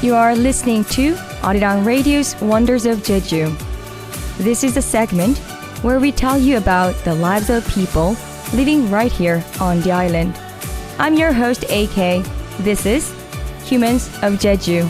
You are listening to Arirang Radio's Wonders of Jeju. This is a segment where we tell you about the lives of people living right here on the island. I'm your host, AK. This is Humans of Jeju.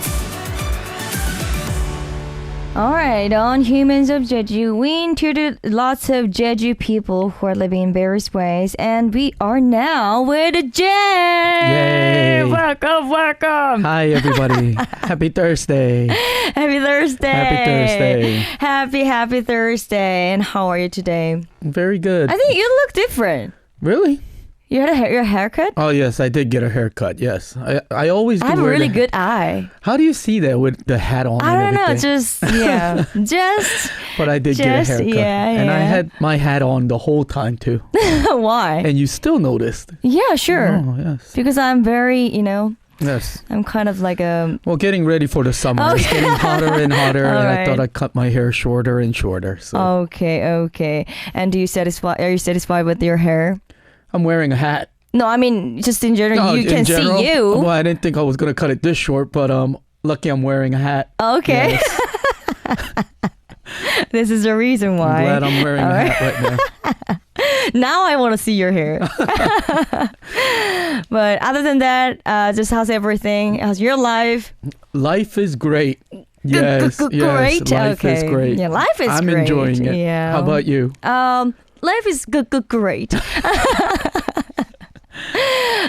Alright, on Humans of Jeju, we interviewed lots of Jeju people who are living in various ways, and we are now with Jay! Yay! Welcome! Hi, everybody. Happy Thursday. Happy Thursday! Happy Thursday. Happy Thursday. And how are you today? Very good. I think you look different. Really? You had your haircut? Oh, yes, I did get a haircut, yes. I always do I have a wear really the- good eye. How do you see that with the hat on I and don't know, everything? just But I did get a haircut. yeah. And I had my hat on the whole time, too. Why? And you still noticed. Yeah, sure. Oh, yes. Because I'm very, Yes. I'm kind of like a... Well, getting ready for the summer. Okay. It's getting hotter and hotter. All And right. I thought I'd cut my hair shorter and shorter. So Okay. And are you satisfied with your hair? I'm wearing a hat. No, I mean, just in general, No, you in can general, see you. Well, I didn't think I was going to cut it this short, but lucky I'm wearing a hat. Okay. Yes. This is the reason why. I'm glad I'm wearing All a right. hat right now. Now I want to see your hair. But other than that, just how's everything? How's your life? Life is great. Yes, Great. Life is great. Yeah, life is I'm great. enjoying it. Yeah. How about you? Life is great.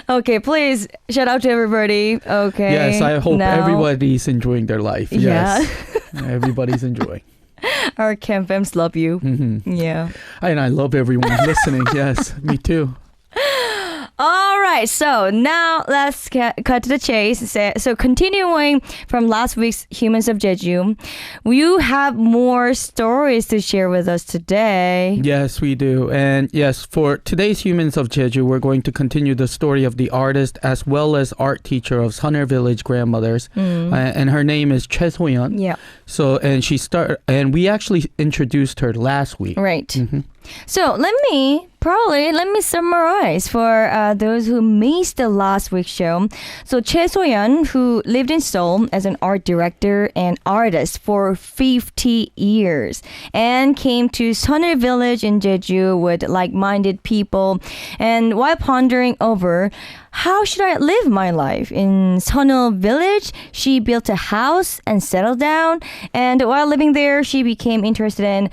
Okay, please shout out to everybody. Okay. Yes, I hope Now, everybody's enjoying their life. Yes. Everybody's enjoying. our camp fams love you. Hmm. Yeah. And I love everyone listening. Yes, me too. All right, so now let's cut to the chase. So continuing from last week's Humans of Jeju, you have more stories to share with us today. Yes, we do. And yes, for today's Humans of Jeju, we're going to continue the story of the artist as well as art teacher of Seonheul Village grandmothers. And her name is So-yeon. Yeah, So, and we actually introduced her last week. right. Mhm. So let me summarize for those who missed the last week's show. So So-yeon, who lived in Seoul as an art director and artist for 50 years and came to Seonheul Village in Jeju with like-minded people, and while pondering over how should I live my life in Seonheul Village, she built a house and settled down. And while living there, she became interested in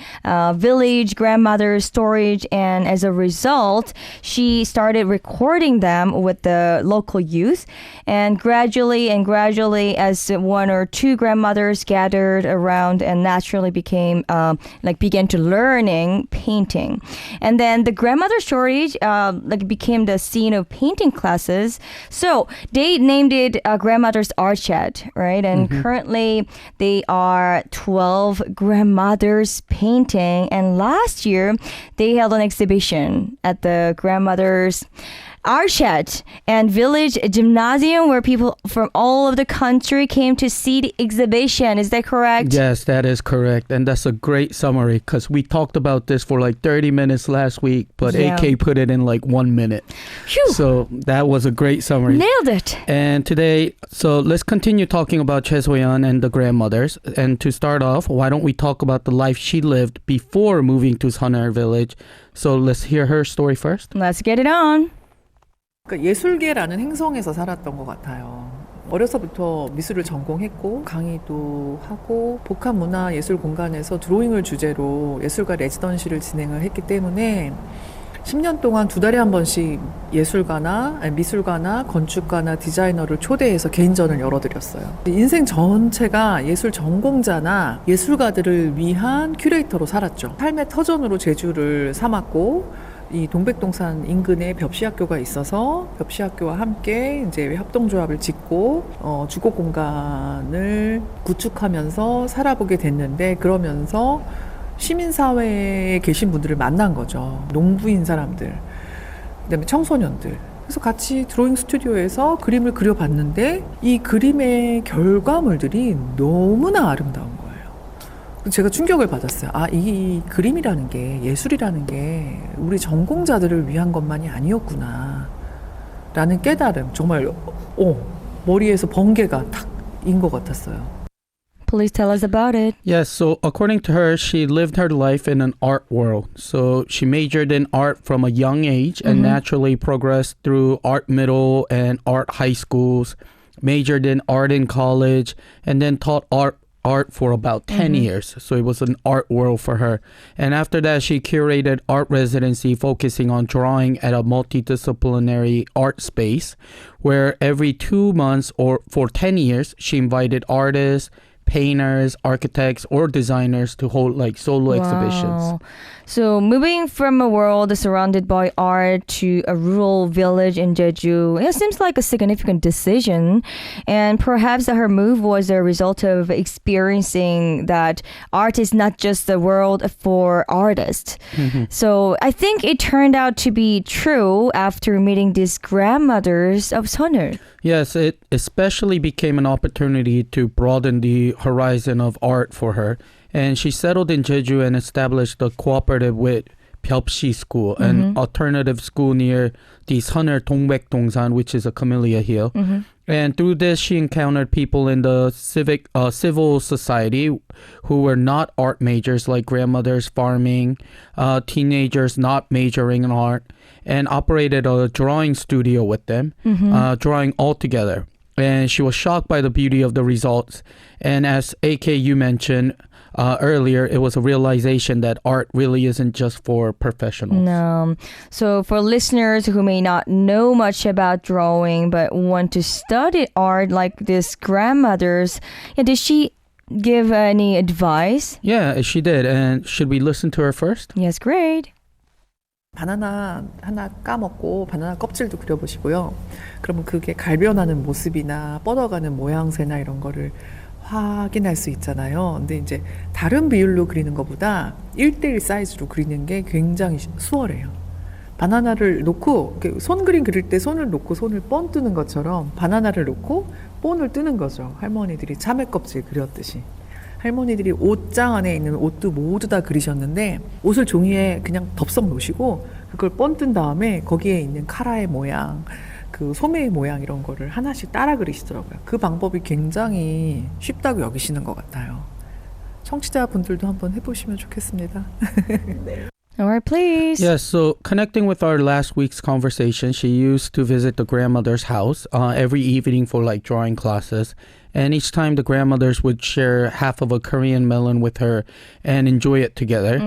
village grandmother storage. And as a result, she started recording them with the local youth. And gradually, as one or two grandmothers gathered around and naturally began to learning painting. And then the grandmother storage became the scene of painting classes. So they named it Grandmother's Art Shed, right? And currently they are 12 grandmothers painting. And last year they held an exhibition at the Grandmother's Art Shed and Village Gymnasium where people from all over the country came to see the exhibition. Is that correct? Yes, that is correct. And that's a great summary because we talked about this for like 30 minutes last week, but Yeah. AK put it in like 1 minute. Phew. So that was a great summary. Nailed it. And today, so let's continue talking about So-yeon and the grandmothers. And to start off, why don't we talk about the life she lived before moving to Seonheul Village? So let's hear her story first. Let's get it on. 그러니까 예술계라는 행성에서 살았던 것 같아요. 어려서부터 미술을 전공했고 강의도 하고 복합문화예술공간에서 드로잉을 주제로 예술가 레지던시를 진행을 했기 때문에 10년 동안 2달에 한 번씩 미술가나 건축가나 디자이너를 초대해서 개인전을 열어드렸어요. 인생 전체가 예술 전공자나 예술가들을 위한 큐레이터로 살았죠. 삶의 터전으로 제주를 삼았고 이 동백동산 인근에 벽시학교가 있어서 벽시학교와 함께 이제 협동조합을 짓고 주거 공간을 구축하면서 살아보게 됐는데, 그러면서 시민사회에 계신 분들을 만난 거죠. 농부인 사람들, 그다음에 청소년들. 그래서 같이 드로잉 스튜디오에서 그림을 그려봤는데 이 그림의 결과물들이 너무나 아름다운 거예요. 제가 충격을 받았어요. 아, 이 그림이라는 게, 예술이라는 게 우리 전공자들을 위한 것만이 아니었구나 라는 깨달음. 정말 머리에서 번개가 탁 인 것 같았어요. Please tell us about it. Yes, so according to her, she lived her life in an art world. So she majored in art from a young age and naturally progressed through art middle and art high schools, majored in art in college, and then taught art for about 10 years. So it was an art world for her. And after that, she curated art residency focusing on drawing at a multidisciplinary art space where every 2 months or for 10 years, she invited artists, painters, architects, or designers to hold like solo exhibitions. So moving from a world surrounded by art to a rural village in Jeju, it seems like a significant decision. And perhaps her move was a result of experiencing that art is not just a world for artists. So I think it turned out to be true after meeting these grandmothers of Seonheul. Yes, it especially became an opportunity to broaden the horizon of art for her. And she settled in Jeju and established a cooperative with Pyeopsi School, an alternative school near the Seonheul Dongbek-dongsan, which is a camellia hill. And through this, she encountered people in the civil society who were not art majors, like grandmothers farming, teenagers not majoring in art, and operated a drawing studio with them, drawing all together. And she was shocked by the beauty of the results. And as AK, you mentioned earlier, it was a realization that art really isn't just for professionals. No. So for listeners who may not know much about drawing but want to study art like this grandmothers, did she give any advice? Yeah, she did. And should we listen to her first? Yes, great. 바나나 하나 까먹고 바나나 껍질도 그려보시고요. 그러면 그게 갈변하는 모습이나 뻗어가는 모양새나 이런 거를 확인할 수 있잖아요. 근데 이제 다른 비율로 그리는 것보다 1대1 사이즈로 그리는 게 굉장히 수월해요. 바나나를 놓고 손 그림 그릴 때 손을 놓고 손을 뻔 뜨는 것처럼 바나나를 놓고 본을 뜨는 거죠. 할머니들이 참외 껍질 그렸듯이. 할머니들이 옷장 안에 있는 옷도 모두 다 그리셨는데 옷을 종이에 그냥 덥석 놓으시고 그걸 뻔 뜬 다음에 거기에 있는 카라의 모양, 그 소매의 모양 이런 거를 하나씩 따라 그리시더라고요. 그 방법이 굉장히 쉽다고 여기시는 것 같아요. 청취자분들도 한번 해보시면 좋겠습니다. All right, please. Yes, so connecting with our last week's conversation, she used to visit the grandmother's house every evening for like drawing classes. And each time the grandmothers would share half of a Korean melon with her and enjoy it together.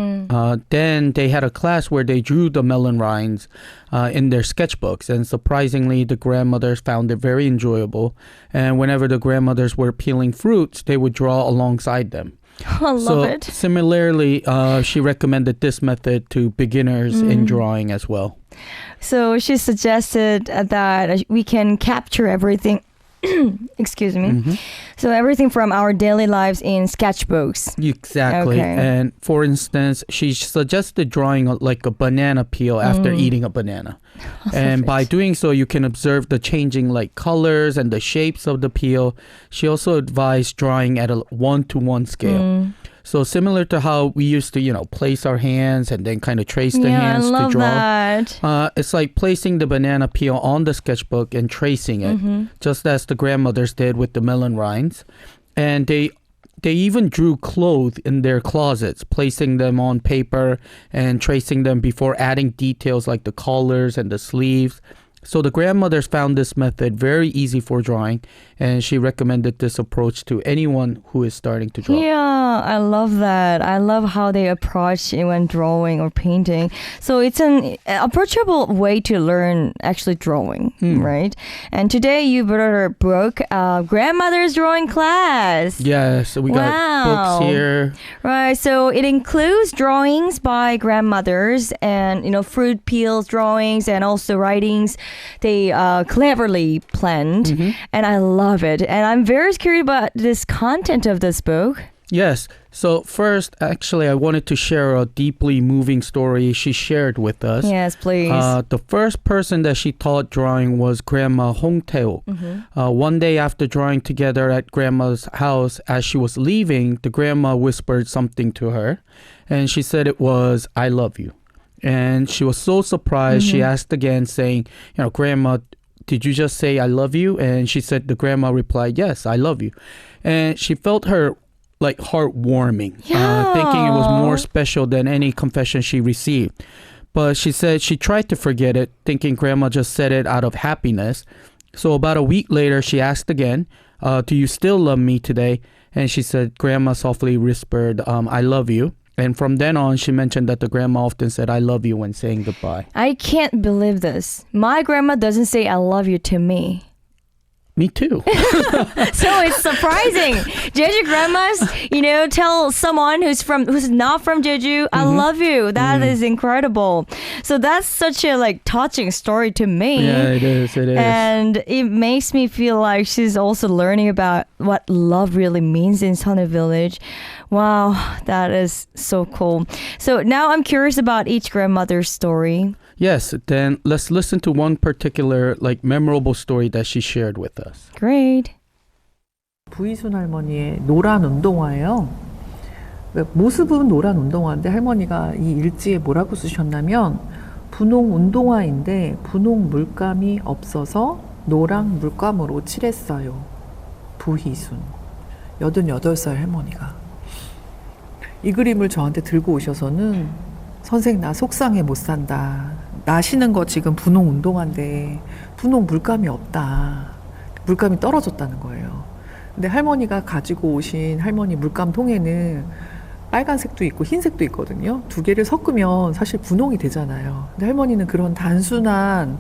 Then they had a class where they drew the melon rinds in their sketchbooks. And surprisingly, the grandmothers found it very enjoyable. And whenever the grandmothers were peeling fruits, they would draw alongside them. I love it. Similarly, she recommended this method to beginners in drawing as well. So she suggested that we can capture everything. Excuse me. So everything from our daily lives in sketchbooks. Exactly. Okay. And for instance, she suggested drawing like a banana peel after eating a banana. And by doing so, you can observe the changing like colors and the shapes of the peel. She also advised drawing at a 1-to-1 scale. So similar to how we used to, place our hands and then kind of trace the hands I love to draw. That. It's like placing the banana peel on the sketchbook and tracing it, just as the grandmothers did with the melon rinds. And they even drew clothes in their closets, placing them on paper and tracing them before adding details like the collars and the sleeves. So the grandmothers found this method very easy for drawing, and she recommended this approach to anyone who is starting to draw. Yeah, I love that. I love how they approach it when drawing or painting. So it's an approachable way to learn actually drawing, right? And today you brought a book, Grandmother's Drawing Class. Yes, we got books here. Right, so it includes drawings by grandmothers and, fruit peels drawings and also writings they cleverly planned. And I love it. And I'm very curious about this content of this book. Yes. So first, actually, I wanted to share a deeply moving story she shared with us. Yes, please. The first person that she taught drawing was Grandma Hong Tae-ok. One day after drawing together at Grandma's house, as she was leaving, the grandma whispered something to her. And she said it was, "I love you." And she was so surprised. She asked again, saying, Grandma, did you just say I love you? And she said, the grandma replied, yes, I love you. And she felt her like heartwarming, thinking it was more special than any confession she received. But she said she tried to forget it, thinking grandma just said it out of happiness. So about a week later, she asked again, do you still love me today? And she said, grandma softly whispered, I love you. And from then on, she mentioned that the grandma often said, I love you when saying goodbye. I can't believe this. My grandma doesn't say I love you to me. Me too. So it's surprising. Jeju grandmas, tell someone who's not from Jeju, I love you. That is incredible. So that's such a touching story to me. Yeah, it is. And it makes me feel like she's also learning about what love really means in Seonheul Village. Wow, that is so cool. So now I'm curious about each grandmother's story. Yes, then let's listen to one particular memorable story that she shared with us. Great. 부이순 할머니의 노란 운동화예요. 모습은 노란 운동화인데 할머니가 이 일지에 뭐라고 쓰셨냐면 분홍 운동화인데 분홍 물감이 없어서 노랑 물감으로 칠했어요. 부희순. 88살 할머니가. 이 그림을 저한테 들고 오셔서는 선생 나 속상해 못 산다. 나 신은 거 지금 분홍 운동화인데 분홍 물감이 없다. 물감이 떨어졌다는 거예요. 근데 할머니가 가지고 오신 할머니 물감 통에는 빨간색도 있고 흰색도 있거든요. 두 개를 섞으면 사실 분홍이 되잖아요. 근데 할머니는 그런 단순한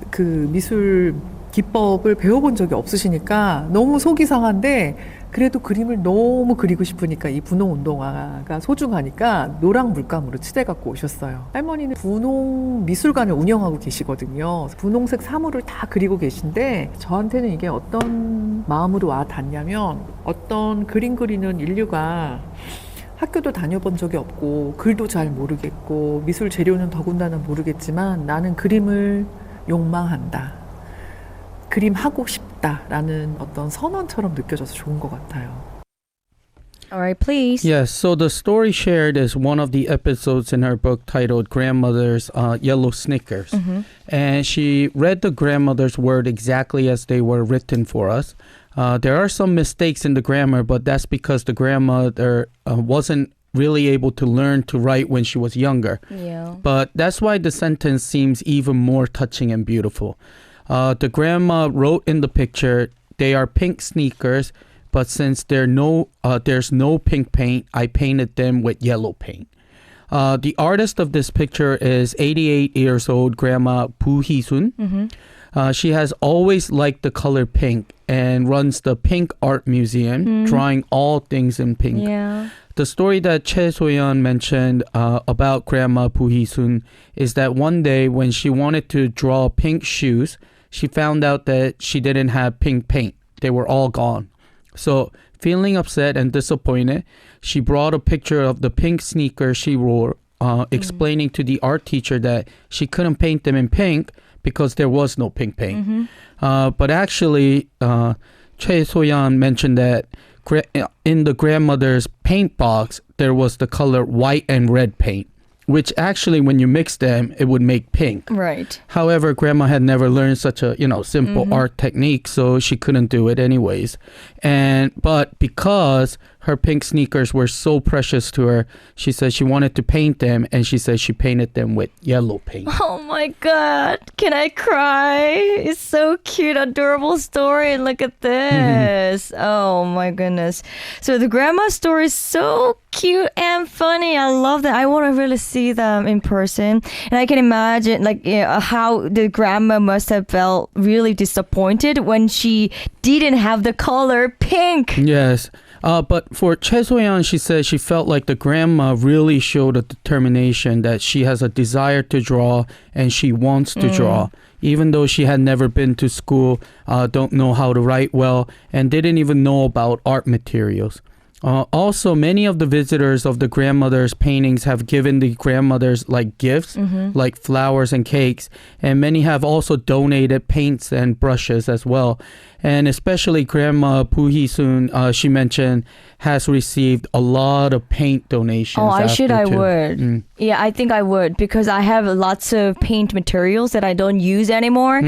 그 미술 기법을 배워본 적이 없으시니까 너무 속이 상한데 그래도 그림을 너무 그리고 싶으니까 이 분홍 운동화가 소중하니까 노랑 물감으로 칠해갖고 오셨어요. 할머니는 분홍 미술관을 운영하고 계시거든요. 분홍색 사물을 다 그리고 계신데 저한테는 이게 어떤 마음으로 와 닿냐면 어떤 그림 그리는 인류가 학교도 다녀본 적이 없고 글도 잘 모르겠고 미술 재료는 더군다나 모르겠지만 나는 그림을 욕망한다. 그림하고 싶다라는 어떤 선언처럼 느껴져서 좋은 것 같아요. Alright, please. Yes, so the story shared is one of the episodes in her book titled Grandmother's Yellow Sneakers. And she read the grandmother's word exactly as they were written for us. There are some mistakes in the grammar, but that's because the grandmother wasn't really able to learn to write when she was younger. Yeah. But that's why the sentence seems even more touching and beautiful. The grandma wrote in the picture, they are pink sneakers, but since there's no pink paint, I painted them with yellow paint. The artist of this picture is 88 years old Grandma Bu Hee-sun. She has always liked the color pink and runs the Pink Art Museum, drawing all things in pink. Yeah. The story that So-yeon mentioned about Grandma Bu Hee-sun is that one day when she wanted to draw pink shoes, she found out that she didn't have pink paint. They were all gone. So, feeling upset and disappointed, she brought a picture of the pink sneakers she wore, explaining to the art teacher that she couldn't paint them in pink because there was no pink paint. But actually, Choi So-yeon mentioned that in the grandmother's paint box, there was the color white and red paint, which actually, when you mix them, it would make pink. Right. However, grandma had never learned such a, simple art technique, so she couldn't do it anyways. But because her pink sneakers were so precious to her, she said she wanted to paint them, and she said she painted them with yellow paint. Oh my God. Can I cry? It's so cute, adorable story. Look at this. Oh my goodness. So the grandma story is so cute and funny. I love that. I want to really see them in person. And I can imagine how the grandma must have felt really disappointed when she didn't have the color pink. Yes. But for Choi So-yeon, she said she felt like the grandma really showed a determination that she has a desire to draw and she wants to draw. Even though she had never been to school, don't know how to write well, and didn't even know about art materials. Also, many of the visitors of the grandmother's paintings have given the grandmothers like gifts, like flowers and cakes, and many have also donated paints and brushes as well. And especially Grandma Puhi-soon, she mentioned, has received a lot of paint donations. Oh, I too. would. Yeah, I think I would because I have lots of paint materials that I don't use anymore.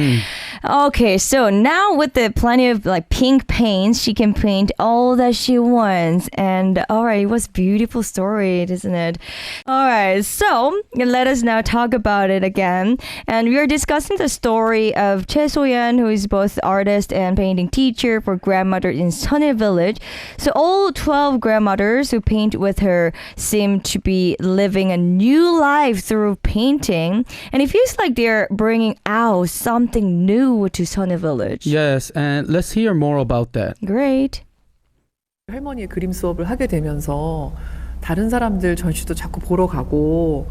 Okay, so now with the plenty of like pink paints, she can paint all that she wants. And all right, it was beautiful story, isn't it? All right, so let us now talk about it again. And we are discussing the story of Choi So-yeon, who is both artist and painting teacher for grandmother in Seonheul Village. So all 12 grandmothers who paint with her seem to be living a new life through painting. And it feels like they're bringing out something new to Seonheul Village. Yes, and let's hear more about that. Great. 할머니의 그림 수업을 하게 되면서 다른 사람들 전시도 자꾸 보러 가고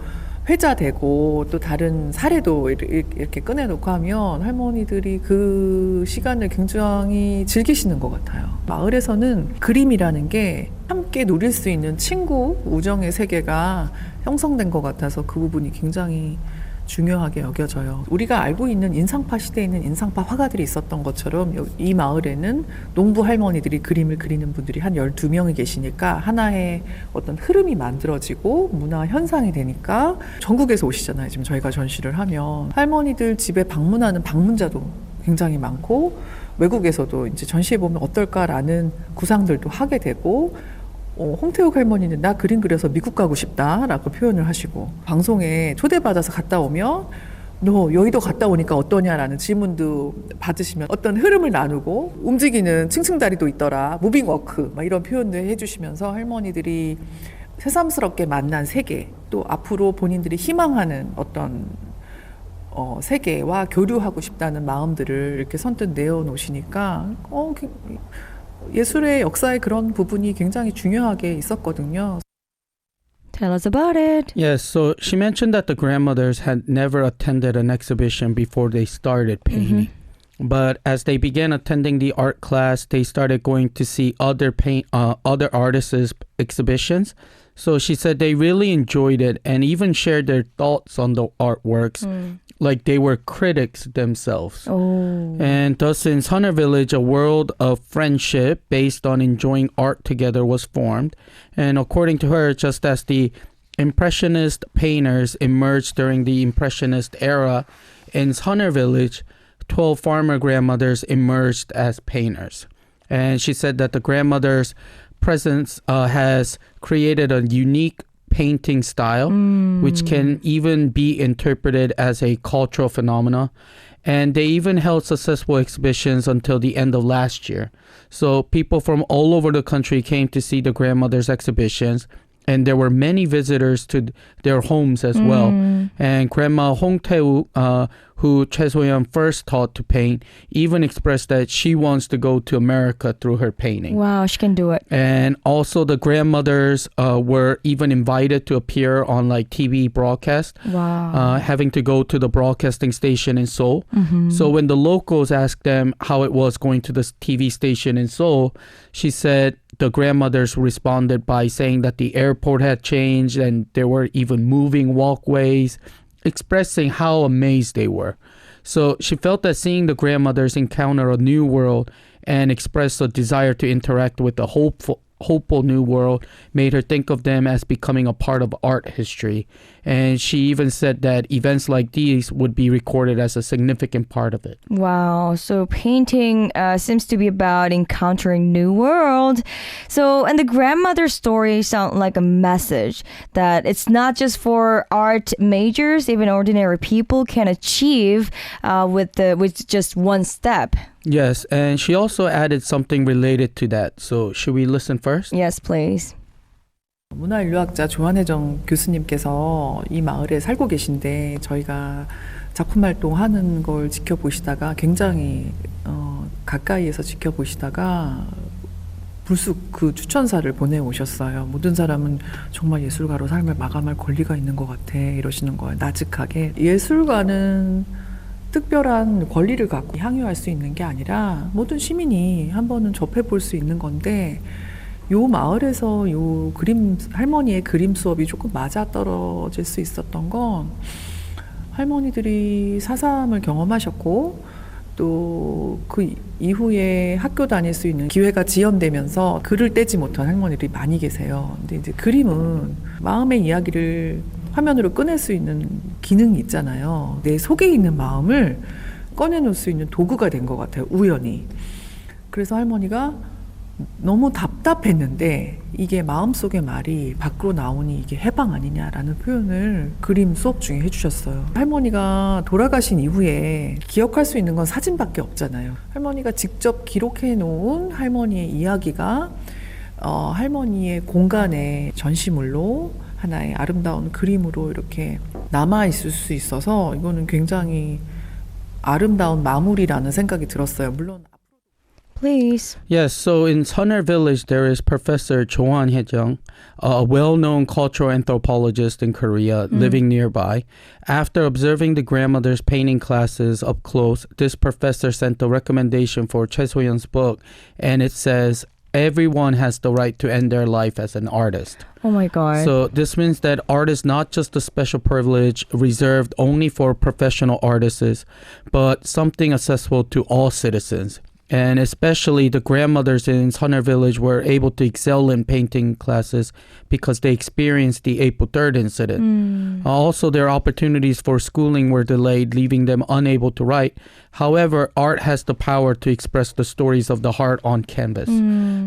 회자되고 또 다른 사례도 이렇게 꺼내놓고 하면 할머니들이 그 시간을 굉장히 즐기시는 것 같아요. 마을에서는 그림이라는 게 함께 누릴 수 있는 친구, 우정의 세계가 형성된 것 같아서 그 부분이 굉장히 중요하게 여겨져요. 우리가 알고 있는 인상파 시대에 있는 인상파 화가들이 있었던 것처럼 이 마을에는 농부 할머니들이 그림을 그리는 분들이 한 12명이 계시니까 하나의 어떤 흐름이 만들어지고 문화 현상이 되니까 전국에서 오시잖아요. 지금 저희가 전시를 하면 할머니들 집에 방문하는 방문자도 굉장히 많고 외국에서도 이제 전시해 보면 어떨까라는 구상들도 하게 되고 홍태욱 할머니는 나 그림 그려서 미국 가고 싶다라고 표현을 하시고 방송에 초대받아서 갔다 오면 너 여의도 갔다 오니까 어떠냐라는 질문도 받으시면 어떤 흐름을 나누고 움직이는 층층다리도 있더라 무빙워크 막 이런 표현도 해주시면서 할머니들이 새삼스럽게 만난 세계 또 앞으로 본인들이 희망하는 어떤 세계와 교류하고 싶다는 마음들을 이렇게 선뜻 내어놓으시니까 예술의 역사에 그런 부분이 굉장히 중요하게 있었거든요. Tell us about it. Yes, so she mentioned that the grandmothers had never attended an exhibition before they started painting. But as they began attending the art class, they started going to see other artists' exhibitions. So she said they really enjoyed it and even shared their thoughts on the artworks. Like they were critics themselves. And thus in Seonheul Village, a world of friendship based on enjoying art together was formed. And according to her, just as the Impressionist painters emerged during the Impressionist era, in Seonheul Village, 12 farmer grandmothers emerged as painters. And she said that the grandmother's presence has created a unique painting style, which can even be interpreted as a cultural phenomena. And they even held successful exhibitions until the end of last year. So people from all over the country came to see the grandmother's exhibitions. And there were many visitors to their homes as well. And Grandma Hong Tae-wook, who Choi So-yeon first taught to paint, even expressed that she wants to go to America through her painting. Wow, she can do it. And also the grandmothers were even invited to appear on like TV broadcast, having to go to the broadcasting station in Seoul. So when the locals asked them how it was going to the TV station in Seoul, she said the grandmothers responded by saying that the airport had changed and there were even moving walkways, expressing how amazed they were. So she felt that seeing the grandmothers encounter a new world and express a desire to interact with a hopeful new world made her think of them as becoming a part of art history. And she even said that events like these would be recorded as a significant part of it. Wow. So painting seems to be about encountering new world. So, and the grandmother stories sound like a message that it's not just for art majors, even ordinary people can achieve with just one step. Yes, and she also added something related to that. So should we listen first? Yes, please. 문화인류학자 조한혜정 교수님께서 이 마을에 살고 계신데 저희가 작품 활동하는 걸 지켜보시다가 굉장히 가까이에서 지켜보시다가 불쑥 그 추천사를 보내오셨어요. 모든 사람은 정말 예술가로 삶을 마감할 권리가 있는 것 같아 이러시는 거예요. 나직하게. 예술가는 특별한 권리를 갖고 향유할 수 있는 게 아니라 모든 시민이 한 번은 접해볼 수 있는 건데 요 마을에서 요 그림 할머니의 그림 수업이 조금 맞아 떨어질 수 있었던 건 할머니들이 사삼을 경험하셨고 또 그 이후에 학교 다닐 수 있는 기회가 지연되면서 글을 떼지 못한 할머니들이 많이 계세요. 근데 이제 그림은 마음의 이야기를 화면으로 꺼낼 수 있는 기능이 있잖아요. 내 속에 있는 마음을 꺼내놓을 수 있는 도구가 된 것 같아요. 우연히. 그래서 할머니가 너무 답답했는데 이게 마음속의 말이 밖으로 나오니 이게 해방 아니냐라는 표현을 그림 수업 중에 해주셨어요. 할머니가 돌아가신 이후에 기억할 수 있는 건 사진밖에 없잖아요. 할머니가 직접 기록해 놓은 할머니의 이야기가 할머니의 공간에 전시물로 하나의 아름다운 그림으로 이렇게 남아있을 수 있어서 이거는 굉장히 아름다운 마무리라는 생각이 들었어요. 물론 Please. Yes, so in Seonheul Village, there is Professor Jeong, a well-known cultural anthropologist in Korea living nearby. After observing the grandmother's painting classes up close, this professor sent a recommendation for Choi So-yeon's book, and it says, everyone has the right to end their life as an artist. Oh my God. So this means that art is not just a special privilege reserved only for professional artists, but something accessible to all citizens. And especially the grandmothers in Seonheul Village were able to excel in painting classes because they experienced the April 3rd incident. Also, their opportunities for schooling were delayed, leaving them unable to write. However, art has the power to express the stories of the heart on canvas.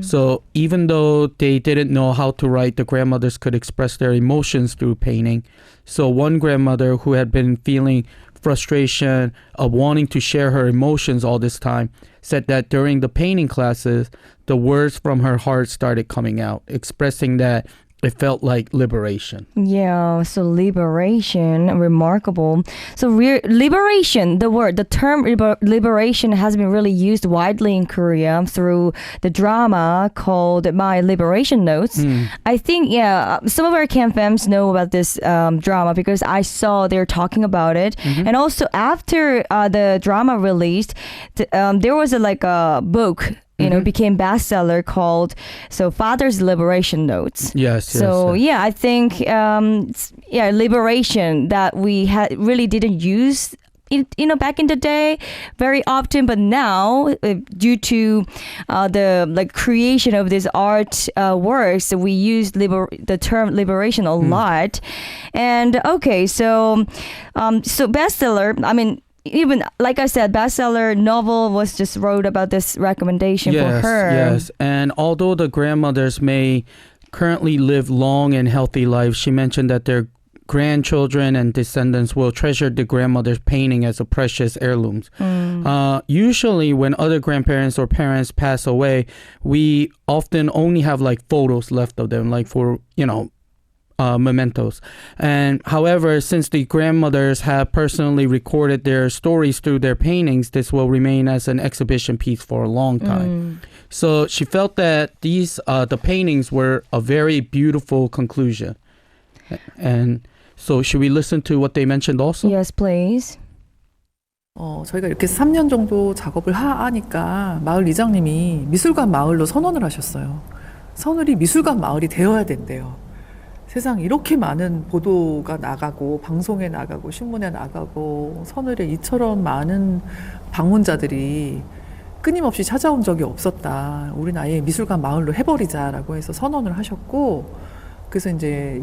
So even though they didn't know how to write, the grandmothers could express their emotions through painting. So one grandmother who had been feeling frustration of wanting to share her emotions all this time said that during the painting classes, the words from her heart started coming out, expressing that it felt like liberation. Yeah, so liberation, remarkable. So liberation, the term liberation has been really used widely in Korea through the drama called My Liberation Notes. I think, some of our camp fans know about this drama because I saw they're talking about it. And also after the drama released, there was a book became bestseller called Father's Liberation Notes. Yes. I think liberation that we really didn't use back in the day very often, but now due to the creation of these art works, we use the term liberation a lot. And so bestseller, I mean, even like I said, bestseller novel was just wrote about this recommendation for her. Yes, and although the grandmothers may currently live long and healthy lives, she mentioned that their grandchildren and descendants will treasure the grandmother's painting as a precious heirlooms. Usually when other grandparents or parents pass away, we often only have photos left of them, for mementos. And however, since the grandmothers have personally recorded their stories through their paintings, this will remain as an exhibition piece for a long time. So she felt that these the paintings were a very beautiful conclusion. And so should we listen to what they mentioned also? Yes, please. 저희가 이렇게 3년 정도 작업을 하니까 마을 이장님이 미술관 마을로 선언을 하셨어요. 서늘이 미술관 마을이 되어야 된대요. 세상 이렇게 많은 보도가 나가고 방송에 나가고 신문에 나가고 서늘에 이처럼 많은 방문자들이 끊임없이 찾아온 적이 없었다. 우리는 아예 미술관 마을로 해버리자라고 해서 선언을 하셨고, 그래서 이제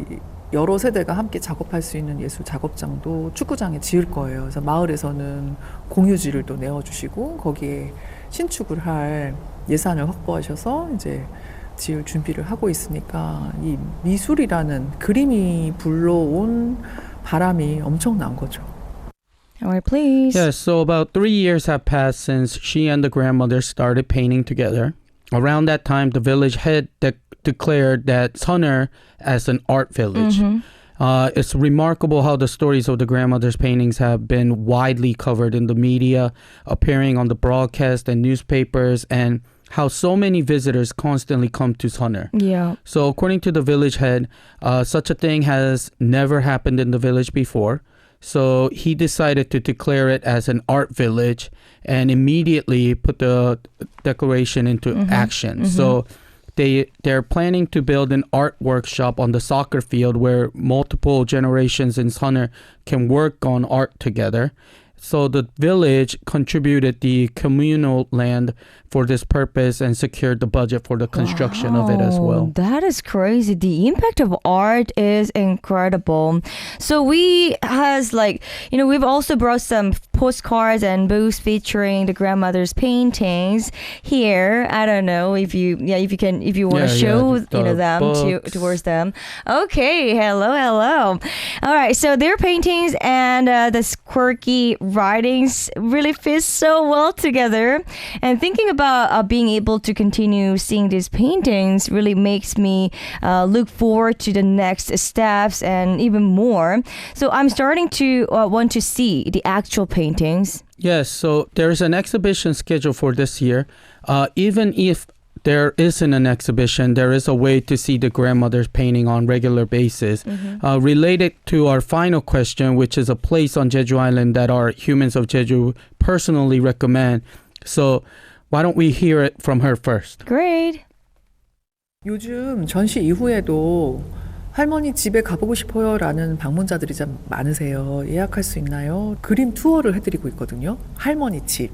여러 세대가 함께 작업할 수 있는 예술 작업장도 축구장에 지을 거예요. 그래서 마을에서는 공유지를 또 내어주시고 거기에 신축을 할 예산을 확보하셔서 이제 지을 준비를 하고 있으니까 이 미술이라는 그림이 불러온 바람이 엄청난 거죠. Alright, please. Yes, so about 3 years have passed since she and the grandmother started painting together. Around that time, the village had declared that Seonheul as an art village. It's remarkable how the stories of the grandmother's paintings have been widely covered in the media, appearing on the broadcast and newspapers, and how so many visitors constantly come to Seonheul. Yeah. So according to the village head, such a thing has never happened in the village before. So he decided to declare it as an art village and immediately put the declaration into action. So they're planning to build an art workshop on the soccer field where multiple generations in Seonheul can work on art together. So the village contributed the communal land for this purpose and secured the budget for the construction of it as well. That is crazy. The impact of art is incredible. So we've also brought some postcards and booths featuring the grandmother's paintings here. I don't know if you want to show them towards them. Okay, hello. All right, so their paintings and the quirky writings really fit so well together. And thinking about being able to continue seeing these paintings really makes me look forward to the next steps and even more. So I'm starting to want to see the actual paintings. Yes, so there's an exhibition scheduled for this year. Even if there isn't an exhibition, there is a way to see the grandmother's painting on regular basis. Related to our final question, which is a place on Jeju Island that our Humans of Jeju personally recommend. So why don't we hear it from her first? Great. 요즘 전시 이후에도 할머니 집에 가보고 싶어요 라는 방문자들이 좀 많으세요. 예약할 수 있나요? 그림 투어를 해드리고 있거든요. 할머니 집.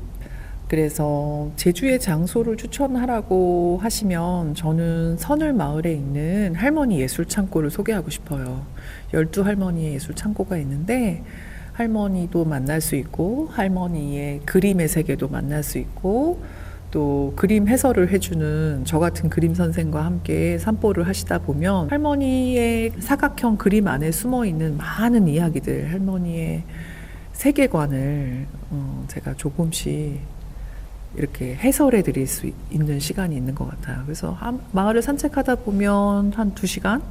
그래서 제주의 장소를 추천하라고 하시면 저는 선을 마을에 있는 할머니 예술 창고를 소개하고 싶어요. 12할머니의 예술 창고가 있는데 할머니도 만날 수 있고 할머니의 그림의 세계도 만날 수 있고 또 그림 해설을 해주는 저 같은 그림 선생과 함께 산보를 하시다 보면 할머니의 사각형 그림 안에 숨어있는 많은 이야기들, 할머니의 세계관을 제가 조금씩 이렇게 해설해 드릴 수 있는 시간이 있는 것 같아요. 그래서 마을을 산책하다 보면 한 2시간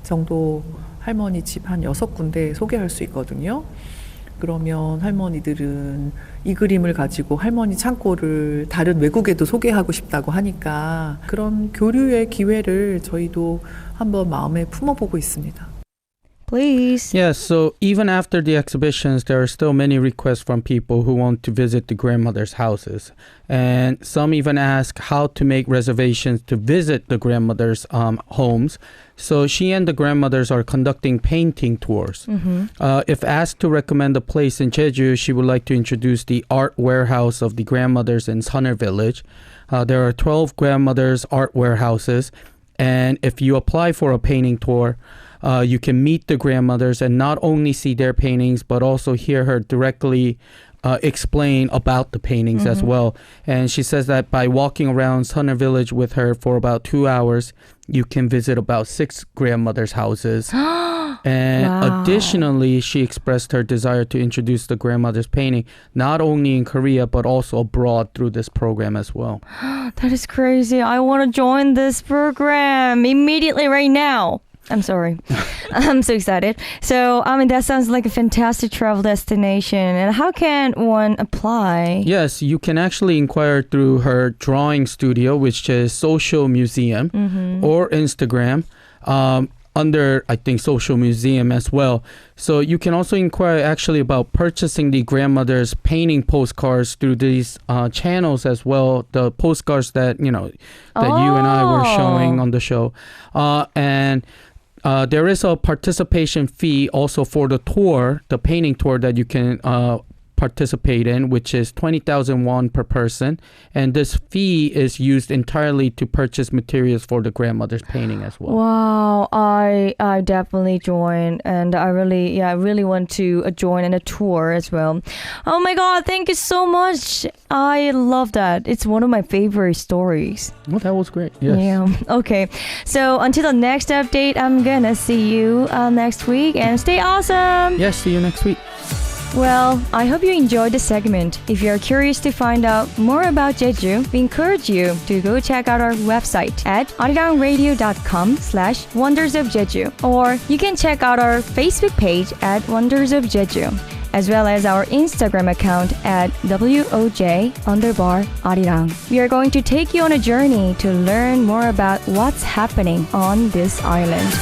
정도 할머니 집 한 6군데 소개할 수 있거든요. 그러면 할머니들은 이 그림을 가지고 할머니 창고를 다른 외국에도 소개하고 싶다고 하니까 그런 교류의 기회를 저희도 한번 마음에 품어보고 있습니다. Please. Yes, so even after the exhibitions, there are still many requests from people who want to visit the grandmother's houses. And some even ask how to make reservations to visit the grandmother's homes. So she and the grandmothers are conducting painting tours. If asked to recommend a place in Jeju, she would like to introduce the art warehouse of the grandmothers in Seonheul Village. There are 12 grandmothers' art warehouses. And if you apply for a painting tour, you can meet the grandmothers and not only see their paintings, but also hear her directly explain about the paintings as well. And she says that by walking around Seonheul Village with her for about 2 hours, you can visit about 6 grandmothers' houses. And additionally, she expressed her desire to introduce the grandmother's painting, not only in Korea, but also abroad through this program as well. That is crazy. I want to join this program immediately right now. I'm sorry. I'm so excited. So, that sounds like a fantastic travel destination. And how can one apply? Yes, you can actually inquire through her drawing studio, which is Social Museum, or Instagram, under, I think, Social Museum as well. So you can also inquire actually about purchasing the grandmother's painting postcards through these channels as well. The postcards that, you and I were showing on the show. And there is a participation fee also for the tour, the painting tour that you can participate in, which is 20,000 won per person. And this fee is used entirely to purchase materials for the grandmother's painting as well. Wow, I definitely join. And I really want to join in a tour as well. Oh my God, thank you so much. I love that. It's one of my favorite stories. Well, that was great. Yes. Yeah. Okay. So until the next update, I'm gonna see you next week and stay awesome. Yes, see you next week. Well, I hope you enjoyed the segment. If you're curious to find out more about Jeju, we encourage you to go check out our website at arirangradio.com/Wonders of Jeju, or you can check out our Facebook page at Wonders of Jeju, as well as our Instagram account at WOJ_Arirang. We are going to take you on a journey to learn more about what's happening on this island.